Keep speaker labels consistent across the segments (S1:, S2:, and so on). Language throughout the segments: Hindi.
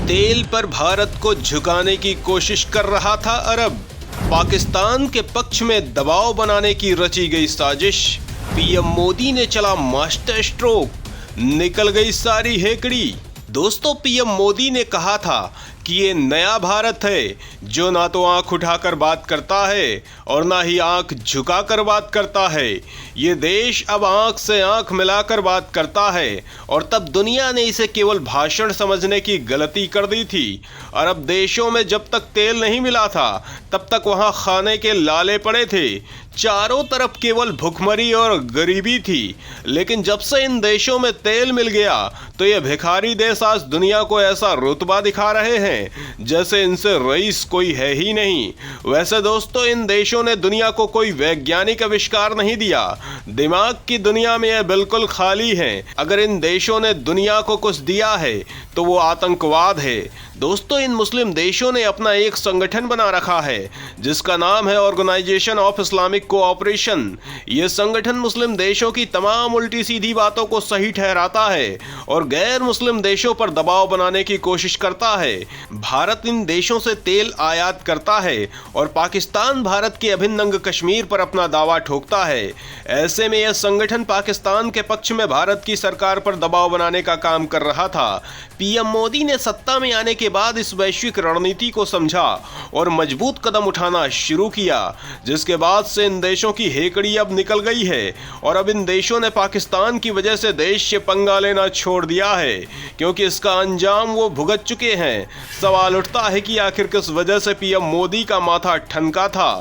S1: तेल पर भारत को झुकाने की कोशिश कर रहा था अरब। पाकिस्तान के पक्ष में दबाव बनाने की रची गई साजिश। पीएम मोदी ने चला मास्टर स्ट्रोक, निकल गई सारी हेकड़ी। दोस्तों, पीएम मोदी ने कहा था कि ये नया भारत है जो ना तो आंख उठाकर बात करता है और ना ही आंख झुकाकर बात करता है। ये देश अब आंख से आंख मिलाकर बात करता है और तब दुनिया ने इसे केवल भाषण समझने की गलती कर दी थी। अरब देशों में जब तक तेल नहीं मिला था तब तक वहां खाने के लाले पड़े थे। चारों तरफ केवल भुखमरी और गरीबी थी। लेकिन जब से इन देशों में तेल मिल गया तो ये भिखारी देश आज दुनिया को ऐसा रुतबा दिखा रहे हैं जैसे इनसे रईस कोई है ही नहीं। वैसे दोस्तों, इन देशों ने दुनिया को कोई वैज्ञानिक आविष्कार नहीं दिया। दिमाग की दुनिया में यह बिल्कुल खाली है। अगर इन देशों ने दुनिया को कुछ दिया है तो वो आतंकवाद है। दोस्तों, इन मुस्लिम देशों ने अपना एक संगठन बना रखा है जिसका नाम है ऑर्गेनाइजेशन ऑफ इस्लामिक कोऑपरेशन। ये संगठन मुस्लिम देशों की तमाम उल्टी सीधी बातों को सही ठहराता है और गैर मुस्लिम देशों पर दबाव बनाने की कोशिश करता है। भारत इन देशों से तेल आयात करता है और पाकिस्तान भारत के अभिन्न अंग कश्मीर पर अपना दावा ठोकता है। ऐसे में यह संगठन पाकिस्तान के पक्ष में भारत की सरकार पर दबाव बनाने का काम कर रहा था। पीएम मोदी ने सत्ता में आने के बाद इस वैश्विक रणनीति को समझा और मजबूत कदम उठाना शुरू किया, जिसके बाद से इन देशों की हेकड़ी अब निकल गई है और अब इन देशों ने पाकिस्तान की वजह से देश से पंगा लेना छोड़ दिया है, क्योंकि इसका अंजाम वो भुगत चुके हैं। सवाल उठता है कि आखिर किस वजह से पीएम मोदी का माथा ठनका था,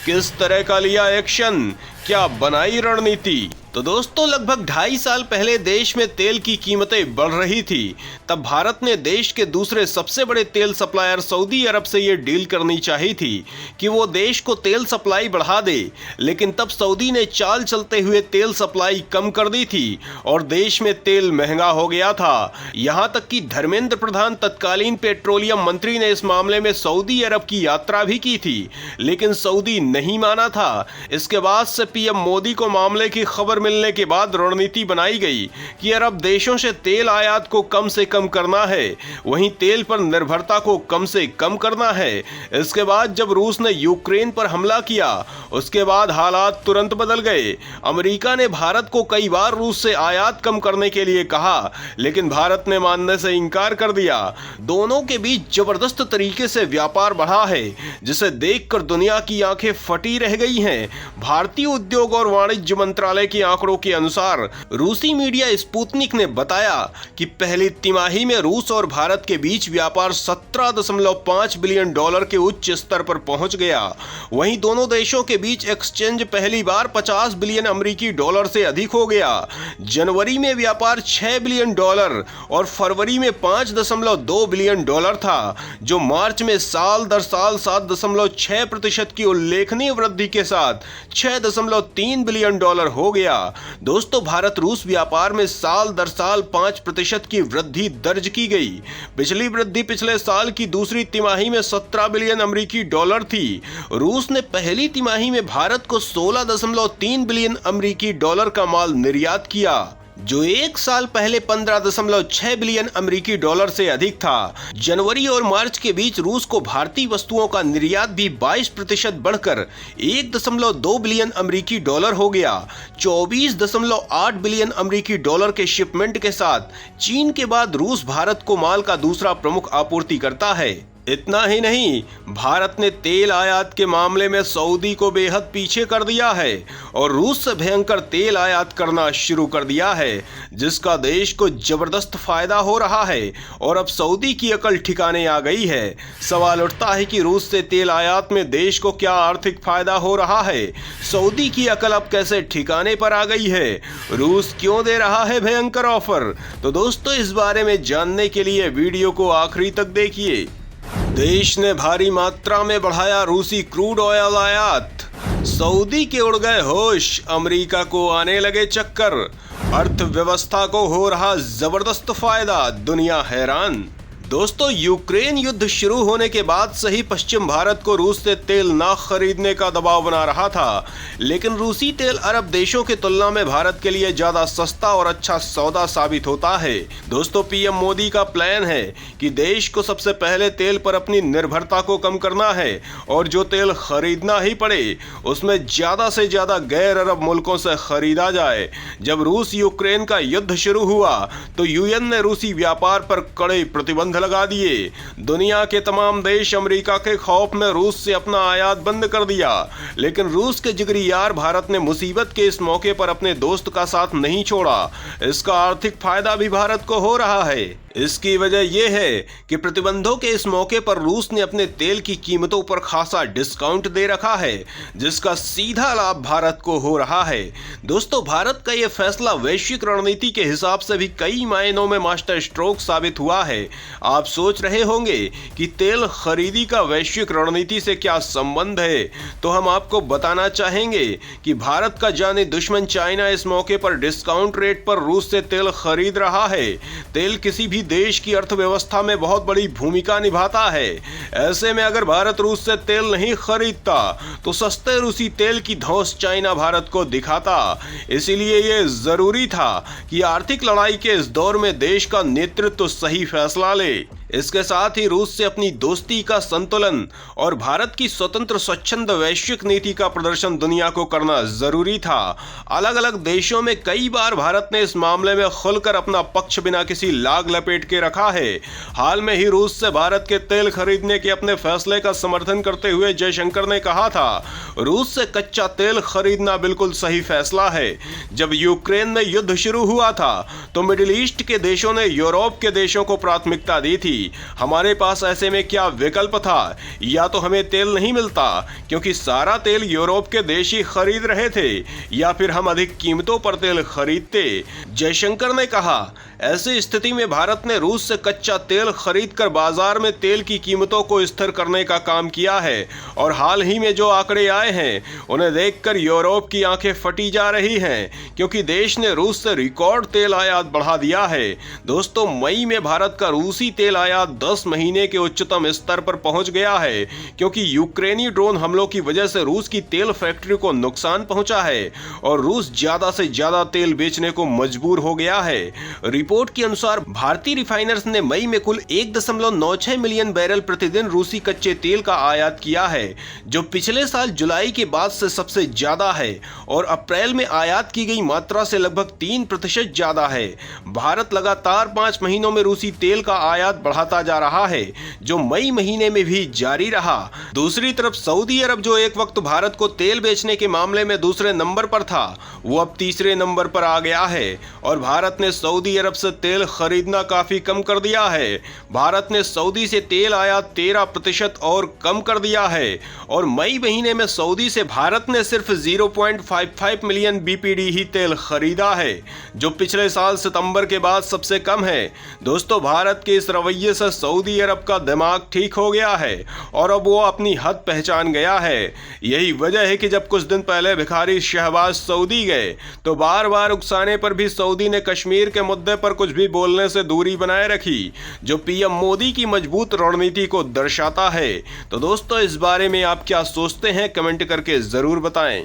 S1: किस तरह का लिया एक्शन, क्या बनाई रणनीति। तो दोस्तों, लगभग 2.5 साल पहले देश में तेल की कीमतें बढ़ रही थी। तब भारत ने देश के दूसरे सबसे बड़े तेल सप्लायर सऊदी अरब से ये डील करनी चाहिए थी कि वो देश को तेल सप्लाई बढ़ा दे। लेकिन तब सऊदी ने चाल चलते हुए तेल सप्लाई कम कर दी थी और देश में तेल महंगा हो गया था। यहाँ तक कि धर्मेंद्र प्रधान तत्कालीन पेट्रोलियम मंत्री ने इस मामले में सऊदी अरब की यात्रा भी की थी, लेकिन सऊदी नहीं माना था। इसके बाद से पीएम मोदी को मामले की खबर मिलने के बाद रणनीति बनाई गई कि अरब देशों से तेल आयात को कम से कम करना है, वहीं तेल पर निर्भरता को कम से कम करना है। इसके बाद जब रूस ने यूक्रेन पर हमला किया, उसके बाद हालात तुरंत बदल गए। अमेरिका ने भारत को कई बार रूस से आयात कम करने के लिए कहा, लेकिन भारत ने मानने से इनकार कर दिया। दोनों के बीच जबरदस्त तरीके से व्यापार बढ़ा है, जिसे देखकर दुनिया की आंखें फटी रह गई हैं। भारतीय उद्योग और वाणिज्य मंत्रालय के आंकड़ों के अनुसार रूसी मीडिया स्पुतनिक ने बताया कि पहली तिमाही में रूस और भारत के बीच व्यापार 17.5 बिलियन डॉलर के उच्च स्तर पर पहुंच गया। वहीं दोनों देशों के बीच एक्सचेंज पहली बार 50 बिलियन अमेरिकी डॉलर से अधिक हो गया। जनवरी में व्यापार 6 बिलियन डॉलर और फरवरी में 5.2 बिलियन डॉलर था, जो मार्च में साल दर साल 7.6% की उल्लेखनीय वृद्धि के साथ 6.3 बिलियन डॉलर हो गया। दोस्तों, भारत रूस व्यापार में साल दर साल 5% की वृद्धि दर्ज की गई। पिछली वृद्धि पिछले साल की दूसरी तिमाही में 17 बिलियन अमेरिकी डॉलर थी। रूस ने पहली तिमाही में भारत को 16.3 बिलियन अमेरिकी डॉलर का माल निर्यात किया, जो एक साल पहले 15.6 बिलियन अमेरिकी डॉलर से अधिक था। जनवरी और मार्च के बीच रूस को भारतीय वस्तुओं का निर्यात भी 22% बढ़कर 1.2 बिलियन अमेरिकी डॉलर हो गया। 24.8 बिलियन अमेरिकी डॉलर के शिपमेंट के साथ चीन के बाद रूस भारत को माल का दूसरा प्रमुख आपूर्तिकर्ता है। इतना ही नहीं, भारत ने तेल आयात के मामले में सऊदी को बेहद पीछे कर दिया है और रूस से भयंकर तेल आयात करना शुरू कर दिया है, जिसका देश को जबरदस्त फायदा हो रहा है और अब सऊदी की अकल ठिकाने आ गई है। सवाल उठता है कि रूस से तेल आयात में देश को क्या आर्थिक फायदा हो रहा है। सऊदी की अकल अब कैसे ठिकाने पर आ गई है, रूस क्यों दे रहा है भयंकर ऑफर। तो दोस्तों, इस बारे में जानने के लिए वीडियो को आखिरी तक देखिए। देश ने भारी मात्रा में बढ़ाया रूसी क्रूड ऑयल आयात, सऊदी के उड़ गए होश, अमेरिका को आने लगे चक्कर, अर्थव्यवस्था को हो रहा जबरदस्त फायदा, दुनिया हैरान। दोस्तों, यूक्रेन युद्ध शुरू होने के बाद से ही पश्चिम भारत को रूस से तेल न खरीदने का दबाव बना रहा था, लेकिन रूसी तेल अरब देशों की तुलना में भारत के लिए ज्यादा सस्ता और अच्छा सौदा साबित होता है। दोस्तों, पीएम मोदी का प्लान है कि देश को सबसे पहले तेल पर अपनी निर्भरता को कम करना है और जो तेल खरीदना ही पड़े उसमें ज्यादा से ज्यादा गैर अरब मुल्कों से खरीदा जाए। जब रूस यूक्रेन का युद्ध शुरू हुआ तो यूएन ने रूसी व्यापार पर कड़े प्रतिबंध लगा दिए। दुनिया के तमाम देश अमेरिका के खौफ में रूस से अपना आयात बंद कर दिया, लेकिन रूस के जिगरी यार भारत ने मुसीबत के इस मौके पर अपने दोस्त का साथ नहीं छोड़ा। इसका आर्थिक फायदा भी भारत को हो रहा है। इसकी वजह यह है कि प्रतिबंधों के इस मौके पर रूस ने अपने तेल की कीमतों पर खासा डिस्काउंट दे रखा है, जिसका सीधा लाभ भारत को हो रहा है। दोस्तों, भारत का यह फैसला वैश्विक रणनीति के हिसाब से भी कई मायनों में मास्टर स्ट्रोक साबित हुआ है। आप सोच रहे होंगे कि तेल खरीदी का वैश्विक रणनीति से क्या संबंध है, तो हम आपको बताना चाहेंगे कि भारत का जाने दुश्मन चाइना इस मौके पर डिस्काउंट रेट पर रूस से तेल खरीद रहा है। तेल किसी भी देश की अर्थव्यवस्था में बहुत बड़ी भूमिका निभाता है। ऐसे में अगर भारत रूस से तेल नहीं खरीदता तो सस्ते रूसी तेल की धौंस चाइना भारत को दिखाता। इसीलिए यह जरूरी था कि आर्थिक लड़ाई के इस दौर में देश का नेतृत्व सही फैसला ले। इसके साथ ही रूस से अपनी दोस्ती का संतुलन और भारत की स्वतंत्र स्वच्छंद वैश्विक नीति का प्रदर्शन दुनिया को करना जरूरी था। अलग अलग देशों में कई बार भारत ने इस मामले में खुलकर अपना पक्ष बिना किसी लाग लपेट के रखा है। हाल में ही रूस से भारत के तेल खरीदने के अपने फैसले का समर्थन करते हुए जयशंकर ने कहा था, रूस से कच्चा तेल खरीदना बिल्कुल सही फैसला है। जब यूक्रेन में युद्ध शुरू हुआ था तो मिडिल ईस्ट के देशों ने यूरोप के देशों को प्राथमिकता दी थी। हमारे पास ऐसे में क्या विकल्प था? या तो हमें तेल नहीं मिलता क्योंकि सारा तेल यूरोप के देश ही खरीद रहे थे, या फिर हम अधिक कीमतों पर तेल खरीदते। जयशंकर ने कहा, ऐसी स्थिति में भारत ने रूस से कच्चा तेल खरीदकर बाजार में तेल की कीमतों को स्थिर करने का काम किया है और हाल ही में जो आंकड़े आए हैं उन्हें देखकर यूरोप की आंखें फटी जा रही हैं, क्योंकि देश ने रूस से रिकॉर्ड तेल आयात बढ़ा दिया है। दोस्तों, मई में भारत का रूसी तेल आयात 10 महीने के उच्चतम स्तर पर पहुंच गया है, क्योंकि यूक्रेनी ड्रोन हमलों की वजह से रूस की तेल फैक्ट्री को नुकसान पहुंचा है और रूस ज्यादा से ज्यादा तेल बेचने को मजबूर हो गया है। रिपोर्ट के अनुसार भारतीय रिफाइनर्स ने मई में कुल 1.96 मिलियन बैरल प्रतिदिन रूसी कच्चे तेल का आयात किया है, जो पिछले साल जुलाई के बाद से सबसे ज्यादा है और अप्रैल में आयात की गई मात्रा से लगभग 3% ज्यादा है। भारत लगातार 5 महीनों में रूसी तेल का आयात बढ़ाता जा रहा है, जो मई महीने में भी जारी रहा। दूसरी तरफ सऊदी अरब, जो एक वक्त भारत को तेल बेचने के मामले में दूसरे नंबर पर था, वो अब तीसरे नंबर पर आ गया है और भारत ने सऊदी अरब से तेल खरीदना काफी कम कर दिया है। भारत ने सऊदी से तेल आयात 13% और कम कर दिया है और मई महीने में सऊदी से भारत ने सिर्फ 0.55 मिलियन बीपीडी ही तेल खरीदा है, जो पिछले साल सितंबर के बाद सबसे कम है। दोस्तों, भारत के इस रवैये से सऊदी अरब का दिमाग ठीक हो गया है और अब वो अपनी हद पहचान गया है। यही वजह है कि जब कुछ दिन पहले भिखारी शहबाज सऊदी गए तो बार बार उकसाने पर भी सऊदी ने कश्मीर के मुद्दे पर कुछ भी बोलने से दूरी बनाए रखी, जो पीएम मोदी की मजबूत रणनीति को दर्शाता है। तो दोस्तों, इस बारे में आप क्या सोचते हैं, कमेंट करके जरूर बताएं।